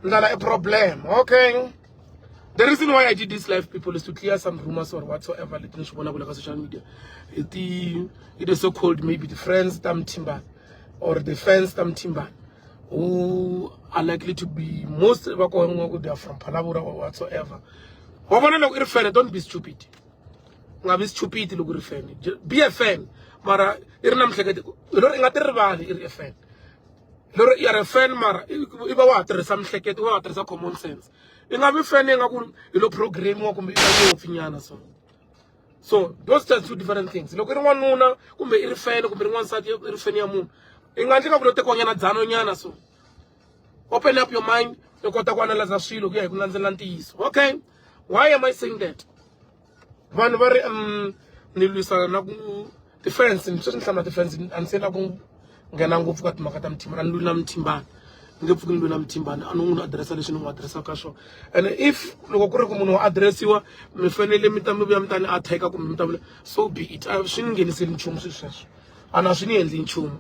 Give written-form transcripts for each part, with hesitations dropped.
a problem. Okay. The reason why I did this live, people, is to clear some rumors or whatsoever. Let me show on social media. It is so called maybe the friends Tam Timban or the fans Tam Timban who are likely to be most of them they are from Palabura or whatsoever. Don't be stupid. Be stupid. Be a fan. Mara, you're a fan. You're a fan, Mara. There's some common sense. Ingabi fan ngaku program so those are two different things. Look at one nuna kumbe iri fan kumbe one side iri fan ya munhu. Ingathi ka bulote konyana dzano nyana so. Open up your mind ukota ku analyze swilo kuya hi ku landzela ntiyiso. Okay? Why am I saying that? Vanhu va ri ni lwisana na ku defense ni swi nhlama defense and say na ku ngena ngopfu ka timhaka ta Mtimbana ni lwela Mtimbana. Ngepfu ni lwela Mtimbana anu n'wi addressa leswi ni n'wi addressa ka swona. And if loko ku ri ku munhu wa addressiwa mi fanele mi ta mi vuya mi ta ni attack kumbe mi ta vula so be it. Swi ni ngheniseli nchumu sweswo. Ana swi ni endli nchumu.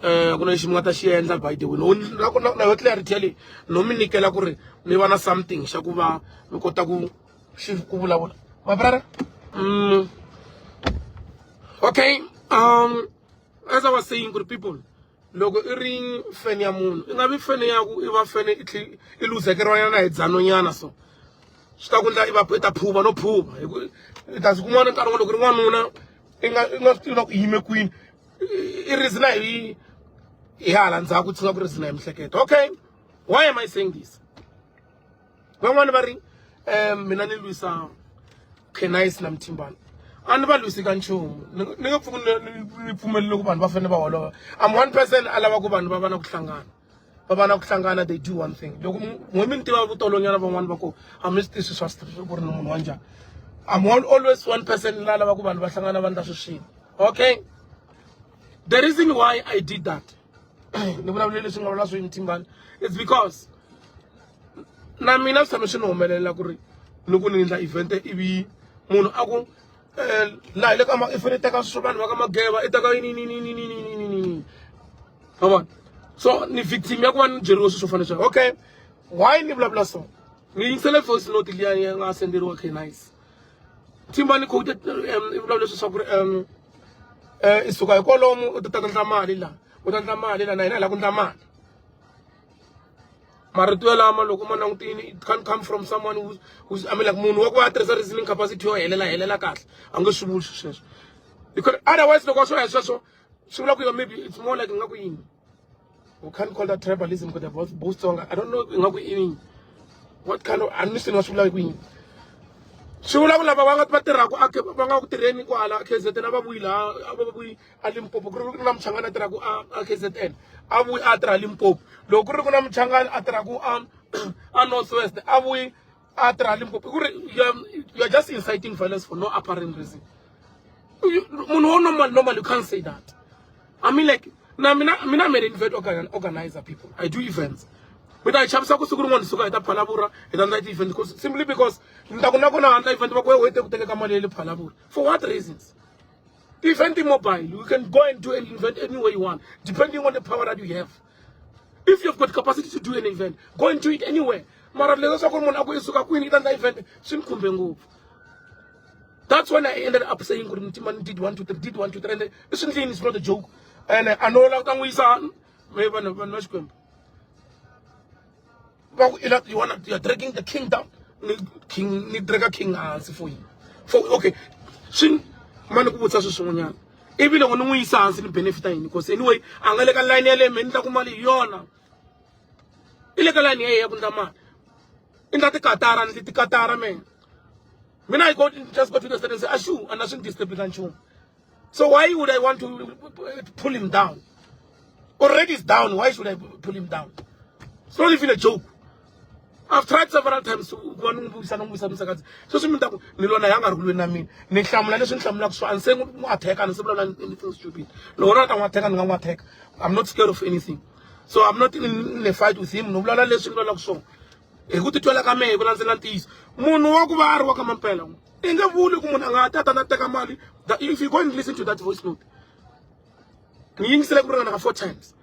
Ku na lexi mi nga ta xi endla by the way. Na yo clarity leyi no mi nikela ku ri mi va na something xa ku va mi kota ku ku vulavula. My brother. Okay. As I was saying, good people, logo ring feni ya munhu ingavi feni yaku iva feni iluzekeriwa na hidzano nyana so swi ta ku ndla iva ta phuva no phuva itazi kun'wana nkarhi loko ri n'wanuna inga ku yime kwini I reason hi hala ndzhaku tshunga ku reason hi mihleketo. Okay, why am I saying this? Van'wana va ri mina ni lwisa Kenais na Mtimbana ani va lwisi ka nchumu ni nga pfuki ni pfumelele ku vanhu va fanele va holova. I'm one person alava ku vanhu va va na ku hlangana. Va va na ku hlangana, they do one thing. Loko n'wemi ni tiva vutolonyana van'wana va ku a mi swi tivi swa ku ri ni munhu wa njhani. I'm always one person la lava ku vanhu va hlangana va ndla swilo. Okay, the reason why I did that ni vulavulele leswi nga vula swo Mtimbana it's because na mina swi tshame swi ni humelela ku ri loko ni endla event ivi munhu a ku la ile ka ma ifene teka swo vanhu va ka mageva itaka ni baba so ni victim ya ku va ni jeriwa swo fana swo. Okay, why ni vulavula so ni yingisele voice note liya nga senderiwa Kenais Mtimbana quoted vulavula leswi ku ri isuka hi kolomo u ta endla mali la u ta endla mali la na hina la ku endla mali marito lama loko ma langutini it can't come from someone who's I mean like munhu wa ku va tirhisa reasoning capacity yo helela kahle a nge swi vuli sweswo because otherwise loko swo ya sweswo swi vula ku maybe it's more like ngaku yini we can't call that tribalism because they're both strong. I don't know ngaku yini what kind of understand swi vula ku yini swi vula ku lava va nga va tirhaka va nga ku tirheni kwala KZN a va vuyi laha a va vuyi a Limpopo ku ri na Mchangana a tirhaka a KZN a vuyi a tirha Limpopo loko ku ri ku na Mchangana a tirhaka a Northwest a vuyi a tirha Limpopo ku ri you are just inciting violence for no apparent reason. Munhu normal you can't say that. I mean like na mina I'm an event organizer people. I do events. But I chavisa ku siku rin'wana suka ita Phalaborwa ita ndla event because simply because nta ku na kona handla event va ku wait ku teka mali ya le Phalaborwa. For what reasons? The event is mobile. You can go and do an event anywhere you want, depending on the power that you have. If you've got capacity to do an event, go and do it anywhere. Mara lego sa ku munhu a ku isuka kwini ita ndla event swi ni khumbe ngopfu. That's when I ended up saying Mtimbana did 1 2 3 did 1 2 3 and this is not a joke. And I know like Tangwisa maybe no you're dragging the king down. King need drag a king for you. For okay. Shin manu kubutsa swin'wanyana. Ivi loko ni n'wi yisa hansi ni benefit yini because anyway a nga le ka line ya le me ni ta ku mali yona. I le ka line ya ku ndla mali. I ndla tikatara ni tikatara man. When I just go to the state and say ashu and I shouldn't disturb the. So why would I want to pull him down? Already it's down. Why should I pull him down? It's not even a joke. I've tried several times to go and so nilona yanga kulwe na mina ni hlamula leswi ni hlamulaka swo and saying attack and say anything stupid. No not attack and attack. I'm not scared of anything. So I'm not in a fight with him. No blala leswi ngilona kuswo. Ekutitwela ka mehe kulandzela ntiyiso. Munhu wa ku va ari wa ka mampela. Inge vuli ku munhu anga ta na teka mali. If you go and listen to that voice note. Ni yingisele ku ringana ka 4 times.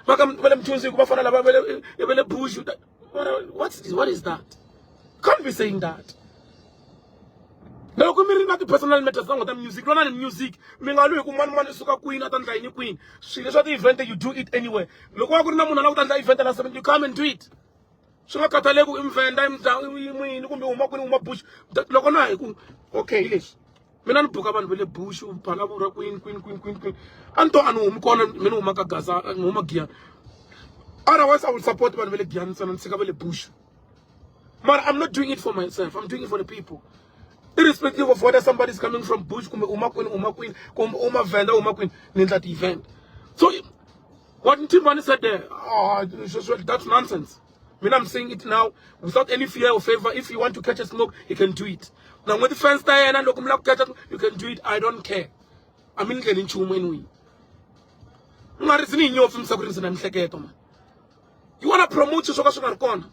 What is that? Can't be saying that. Now, not the personal matters with the music. Not in music. Mingalu man suka queen at the queen. She is what the event you do it anyway. Look what good namun out the event and you come and do it. So katalego invent I'm down bush. Okay, yes. Minan bukaban vele bush palabura queen. Anto anu mkona menu makagaza mumagia. Otherwise I will support man vele Gianson and Sigabele bush. Man, I'm not doing it for myself. I'm doing it for the people. Irrespective of whether somebody's coming from bush, uma queen, venda, in that event. So what Timbani said there, that's nonsense. I mean, I'm saying it now without any fear or favor. If you want to catch a smoke, you can do it. Now, when the fence die and you can do it. I don't care. I mean, getting you when you want to promote your social corner.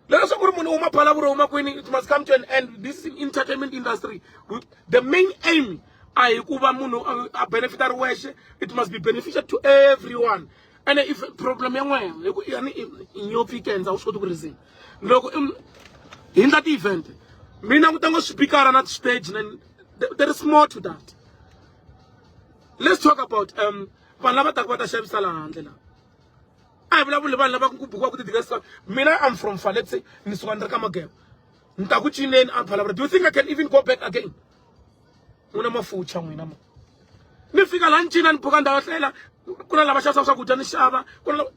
Let us it must come to an end. This is entertainment industry. The main aim, it must be beneficial to everyone. And if problem in your weekends, I was going to reason. Look, in that event, me now don't speaker on that stage, and there is more to that. Let's talk about I'm from Faletse, do you think I can even go back again?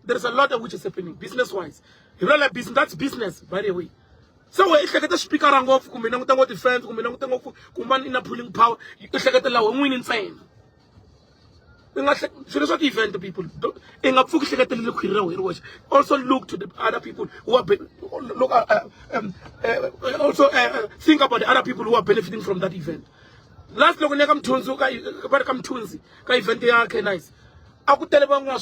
There's a lot of which is happening business wise. You know, like business, that's business, by the way. So if you get a speaker and go for defense, in a pulling power, you get the law winning insane. Event the people. Also look to the other people who are think about the other people who are benefiting from that event. Last look when come Tunzi, event they nice. I could tell about I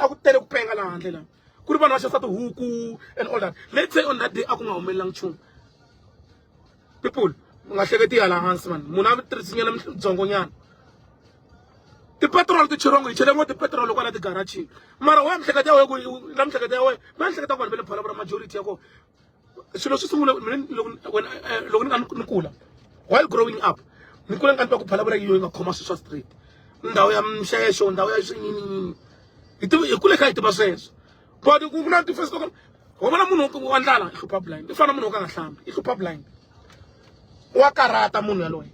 could tell Penga Huku and all that. Let's say on that day Akuma Melang Chung. People, Zongonyan. The petrol to Chirongo, the petrol local at the garage. Marawam Secretary, Lam Secretary, Man Secretary, majority ago. She was when Nukula. While growing up, Nukula can talk to Palabra in a commercial street. Now I am Shash, now I am it could have to Bassens. But you could not first go. $1 it's a pipeline. The Fanamuno it's a pipeline. Wakarata Munaloy.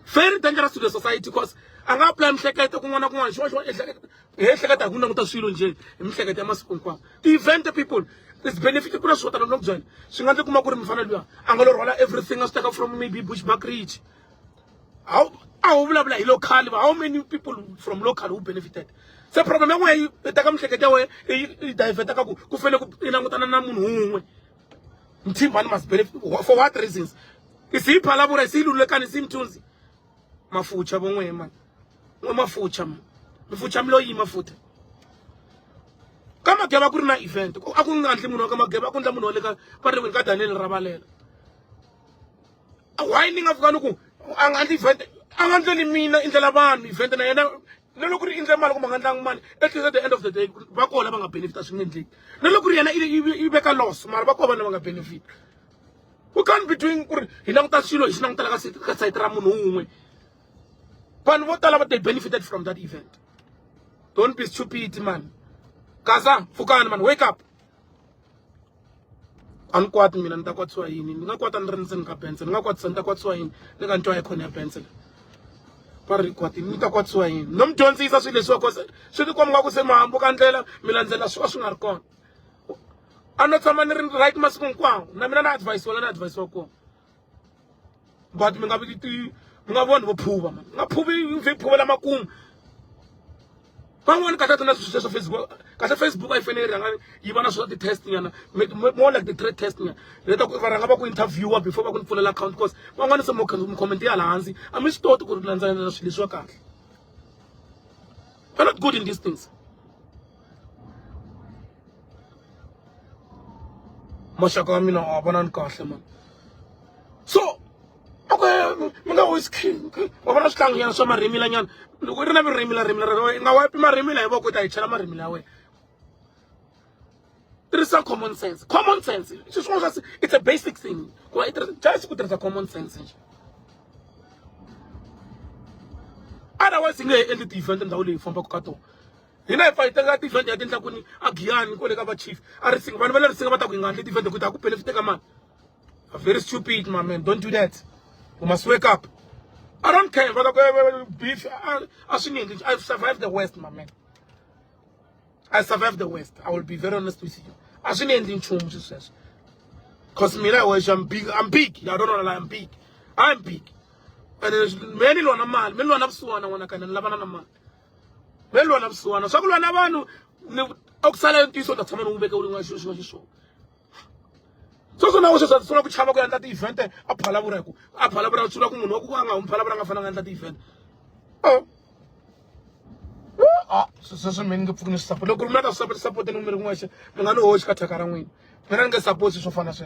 Very dangerous to the society because I'm not playing second to one of one. The event the people is benefiting from what I'm not join. So I'm going to everything else take from maybe Bushback Ridge. How many people from local who benefited? The problem where you come take it away, you divert a couple who fell in a man must benefit for what reasons? You see, Palabra, see, look at him tunes. Mafucha bongwe man. Mafucha mlo yi mafuta. Kama geba kurina event. Akungantle muno kama geba kunta muno leka pare wenka Daniel Rabalela. Winding Afghanu ku anganti event angantle mina indlela abantu event na yena nalokuri indlela mali kumangandlang mali at the end of the day bakola banga benefit asingendleki. Nalokuri yena ibeka loss mara bakoba na banga benefit. We can't be doing hinangta silo isinangta la ka site ra muno umwe. But what about they benefited from that event? Don't be stupid, man. Kaza, Fukan, man, wake up. Unquat me and Taquatswain, Naquat and Ranson Capencil, Naquat Santa Quatswain, they can try a corner pencil. Pariquatin, Nitaquatswain. Num Jones is as well as should you come out with some Bocandela, Milanzella Swasson corn. I'm not someone in the right Mascon Quang, Namana advice or an advice or co. But Mingabiti. Nga one wo phuba man nga phubi ve phubela makum ba one ka tata na social Facebook ka Facebook I fene ranga yibana so the testing yana more like the trade testing leta ku varanga ba ku interviewer before ba ku pfulela account because ba ngwana se mo comment ya la hansi ami start ku rilandzana na swilo swa kahle. We're not good in these things. Mashaka mina abana kahle man. So okay Mga always king. Wabona sihlangu yana so marimila nyana. Loko ri na marimila nga wipe marimila hi voko ta hi chela marimila ya wena. There is some common sense. Common sense. It's a basic thing. Just there's a common sense. Otherwise, you get any event and the only from Bokato. You know, if I tell that event, I didn't have any Agian, Koleka chief. I think one of the things about the event, the good take a man. Very stupid, my man. Don't do that. You must wake up. I don't care whether beef. I've survived the West, my man. I survived the West. I will be very honest with you. I shouldn't ending chum says. Because me I'm big. I'm big. I don't know that I'm big. I'm big. And there's many one a man, many one of Suana when I can love a man. Many one of Suana. So I never Oxalent is that someone who make a show. So now so which have a that event, a palabra, Sulaku, Palabra and that event. Oh. So many good support. Look, not a support the number one. I know always got a caraway. When I suppose it's so fun. And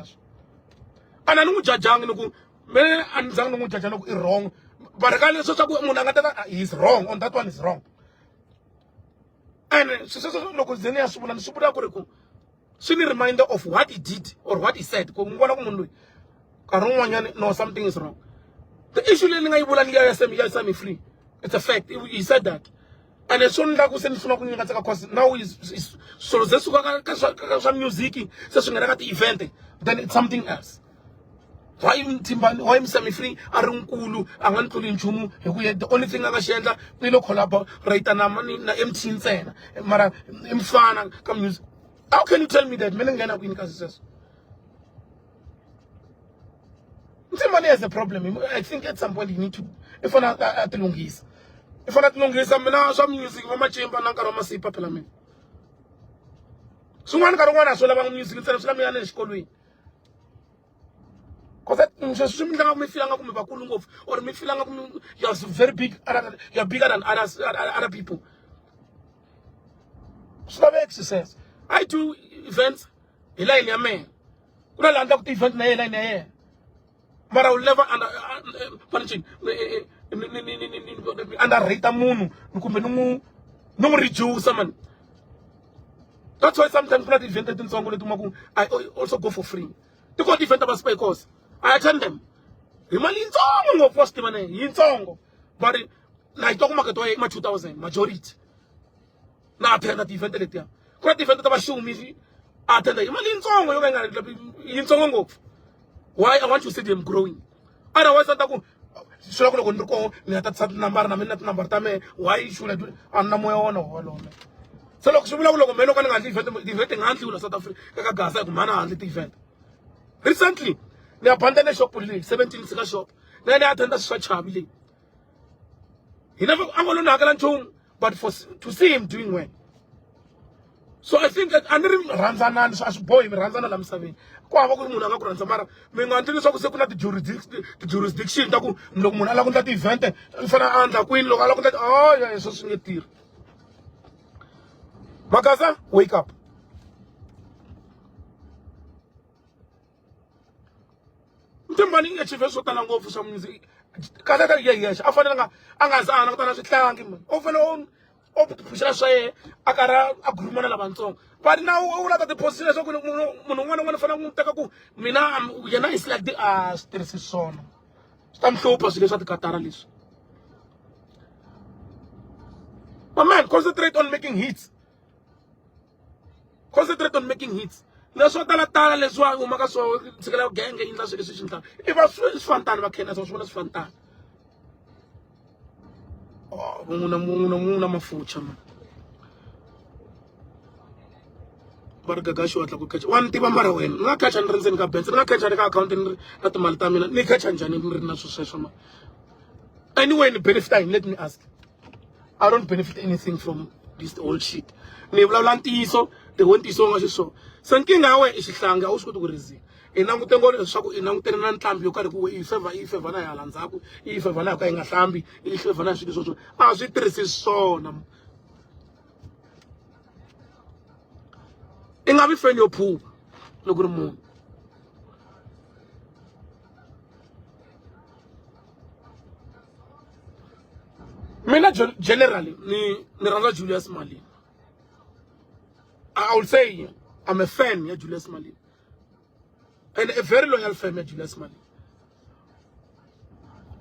I know Jajang, men and Zango Jajano is wrong. But regardless, Munagata is wrong. On that one is wrong. And so local Zenia Suman and Superaco. She reminder of what he did or what he said. Karon no, something is wrong. The issue in I free. It's a fact. He said that. And as soon as now is so some music, event, then it's something else. Why why free? Arunkulu, I want to linchumu, the only thing I share, we look collaborate na money na M10 Mara Mfana come music. How can you tell me that Melangana win cases? Money has a problem. I think at some point you need to if I'm not at the longis. If I'm not long, some music, my chamber, Nankaroma, see Papelame. So one got one as well about music instead of Slamy and school. Because that just me feeling or me feeling you're very big, you're bigger than other people. So that exercise. I do events, Elaine, man. Well, I'm not event, Elaine, but I will never punching. Underrate a moon, no reduce someone. That's why sometimes not invented in Songo. I also go for free. To go defend about spy course. I attend them. Imali in Songo first money in Songo. But I talk market to 2000 majority. Now attend that event later. Could defend about show me. Attend the Imali in Songo in Songo. Why I want to see them growing. Otherwise, I go. So number tame why should I do and so look meno kana event ngandli South Africa Gaza kumana event recently they abandoned shop 17 sika shop then they attended such habile he never angolo nakala nchung but to see him doing well. So I think that under Ranzana as boy Ranzana lamsavini kwa ku munhu anga ku rhandza mara mi nga ndli leswaku se ku na ti jurisdiction ta ku loko munhu ala ku ndla ti event fana andla kwini loko ala ku ndla oh yeah so swi nge tirhi. Magaza wake up. Mtimbani achieve swo tala ngopfu swa music kahle ka yexe a fanele anga zana ku ta na swihlangi man o fanele o pushela swa ye akara a gurumana lavantsongo but now u lata ti position so ku munhu un'wana fanele ku teka ku mina yena is like the stress sona sta mhlupha swilo swa tikatara leswi. But man, concentrate on making hits. Concentrate on making hits. Leswo tala leswa uma ka swo tsikela genge indla swilo leswi xintla iva swi fantana va khena swo swona swi fantana. Oh, muna mafucha man. Barga gashi watla ku catch. One tiba mara wena. Nga catch ndzeni ka bench. Nga catch ka account na timali ta mina. Ni catch njhani ni ri na swo sweswo man. Anyway, in benefit, let me ask. I don't benefit anything from this old shit. Ni vulavula ntiyiso, the whole ntiyiso nga xiswona. Se nkinga ya wena i xihlangi a wu swi koti ku rizika. I langute ngopfu leswaku i langutene na ntlambi yo karhi ku i favor na hala ndzhaku, i favor na ka yi nga hlambi, i favor na swilo sweswo. A swi tirhisi swona. I nga vi feni yo phupha loko ri munhu. generally ni rhandza Julius Malema. I will say I'm a fan of Julius Malema, and a very loyal fan of Julius Malema.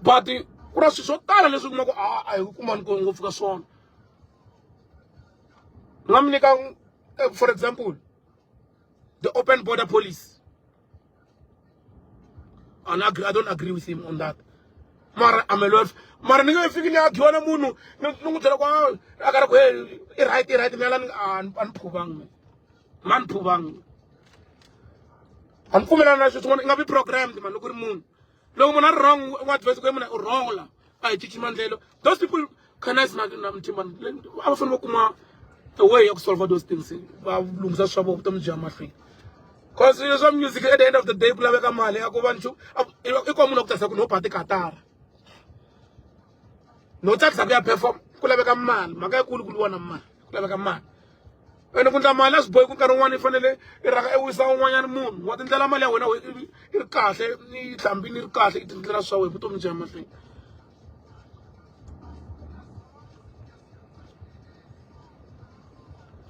But kuna swo tala leswi kuma ku a hi kuma ni ngopfu ka swona. For example, the open border police. I don't agree with him on that. Mara I'm a lot. Mara ninge fiki ni akiona munhu nungu tsela kwa akara ku I right mela an phubang man phubang. An kumela na swo ngabe programmed man loko ri munhu. Loko munhu a wrong what advice ku munhu wrong la. Ai chichi mandlelo. Those people can I smart na mtimba. Abafuna kuma a way of solve those things. Lungisa swabo vutomi bya mahlweni. Because there's some music at the end of the day kula veka mali ya ku vanhu iko munhu okutasa ku no party katara. No tax akuya perform kula veka mali maka ikulu kuliwana mali kula veka mali. Ene kunta mali asiboy ku nkarhi wun'wana ifanele iraka ewisa un'wanyana munhu wa tindlela mali ya wena iri kahle ni hlambini ri kahle itindlela swa wena vutomi bya mahlweni.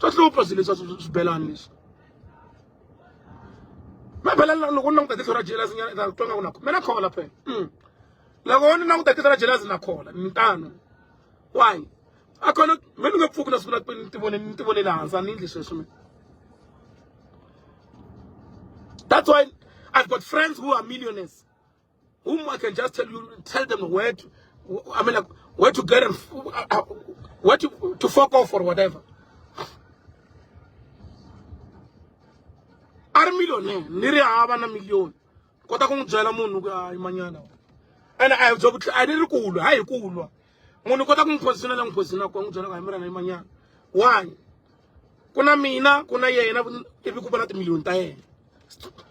Hlupha leswi swibelani leswi. Mabelana loko ni languta tithora jealous nyana tonga ku nako. Mina khola phela. Loko ni languta tithora jealous na khola ni tano. Why? Akona mina ngopfuku na swi ni tivone la hansi ni ndli sweswi. That's why I've got friends who are millionaires, whom I can just tell them where to, where to get and where to fuck off or whatever. Are millionaire, niri hava na million. Kota ku n'wi munhu ku imanyana. And I have job I didn't kulwa, hayi kulwa. Munhu kota ku n'wi positiona ku n'wi byela ku hi mira na imanyana. Why? Kuna mina, kuna yena ivi ku vona timiliyoni ta yena.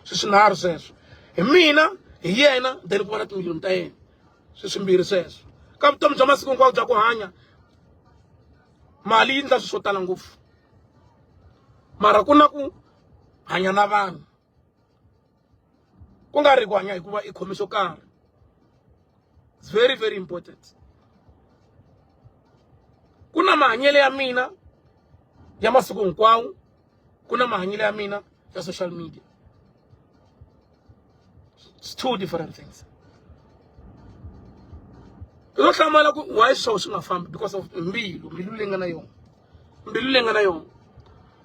Swinharhu sweswo. Hi mina, hi yena, then ku vona timiliyoni ta yena. Swimbirhi sweswo. Ka vutomi bya masiku hinkwawo bya ku hanya, mali yi endla swo tala ngopfu. Mara kuna ku hanya na vanhu. Ku nga ri ku hanya hikuva i khome swo karhi. It's very, very important. Kuna mahanyele ya mina ya masiku hinkwawo, kuna mahanyele ya mina ya social media. It's two different things. Lo hlamala ku why swo swi nga fambi because of mbilu lenga na yona. Mbilu lenga na yona.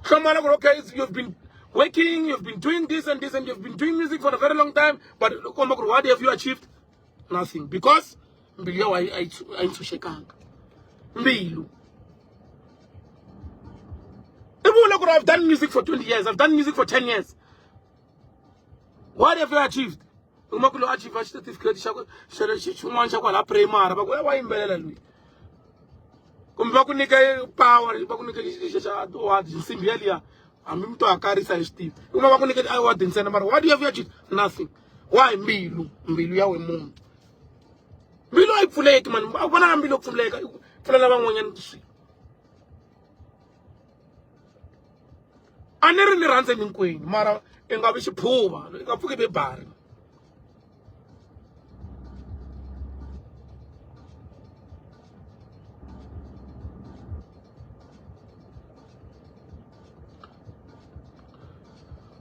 Hlamala ku okay, you've been working, you've been doing this and this, and you've been doing music for a very long time, but what have you achieved? Nothing. Because mbilu I shekanga. Mbilu. I've done music for 20 years, I've done music for 10 years. What have you achieved? Umakulo achieve a certificate chun'wana xa kwala primary va ku wa yimbelela lui. Kumbe va ku nyika power, va ku nyika xa award nsimbi yaliya hambi mtu akarisa hi xitivi. Kuma va ku nyika award ntsena mara what do you have achieved? Nothing. Why mbilu ya we munhu. Mbilu a yi pfuleki man, a vona na mbilu yo pfuleka pfulela van'wanyana swi. A ni ri ni rhandze hinkwenu mara i nga vi xiphuva, i nga pfuki bebari.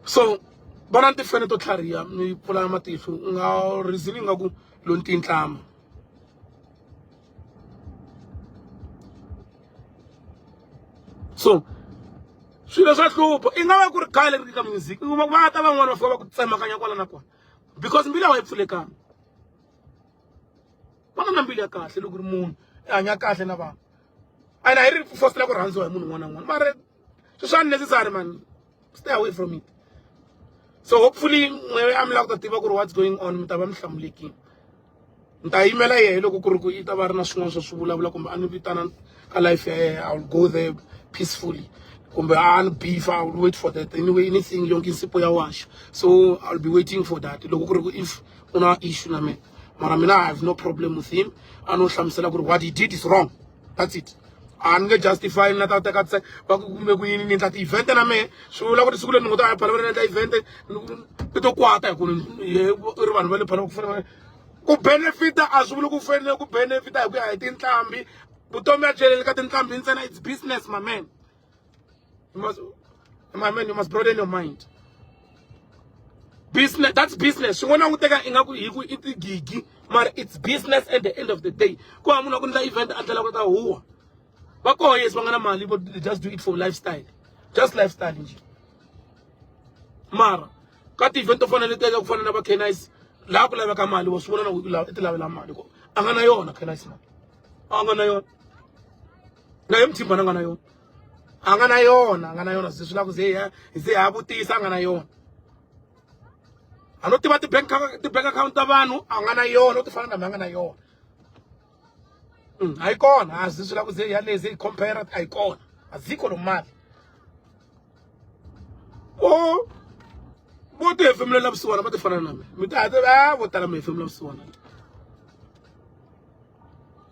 So, bana tifene to tlhariha mi pfula matihlo nga reason nga ku lo ntintlama. So, swilo swa hlupha i nga va ku ri khale ri ka music va ta van'wana va fika va ku tsemakanya kwala na kwala because mbilu ya wa yi pfulekanga. Vana na mbilu ya kahle loko ri munhu i hanya kahle na vanhu. And I really fostela ku rhandziwa hi munhu un'wana na un'wana mara swi unnecessary man, stay away from it. So hopefully I'm like to tiva ku ri what's going on mi ta va mi hlamulekile. Ni ta yimela yehe loko ku ri ku yi ta va ri na swin'wana swa swivulavula kumbe a ni vitana ka life ya yehe, I will go there peacefully. Kumbe a beef, I will wait for that. Anyway, anything yonke insipho ya washa. So I'll be waiting for that. Loko ku ri ku if una issue na me. Mara mina I have no problem with him. I know hlamusela ku ri what he did is wrong. That's it. I'm going to justify na ta ka tse ba ku kumbe ku yini ni ta event na me swi vula ku ri siku leri ni ngo ta phala na ta event ti to kwata hi ku ri vanhu va le phala ku fana ku benefita a swi vuli ku fanele ku benefita hi ku ya hi tintlambi vutomi ya jeleni ka tinqambi ntsena, it's business, my man. You must broaden your mind. Business, that's business. It's business at the end of the day. Event but they just do it for lifestyle. Just lifestyle. Mara, cut event of one nice. Angana ano tiva ti bank account ta vanhu angana yona ti fana na angana yona ayikona azisula ku ze yalezi compare ayikona azikho lo mali bo te hefemula vusiwana va ti fana na mina mi ta vo tala mi hefemula vusiwana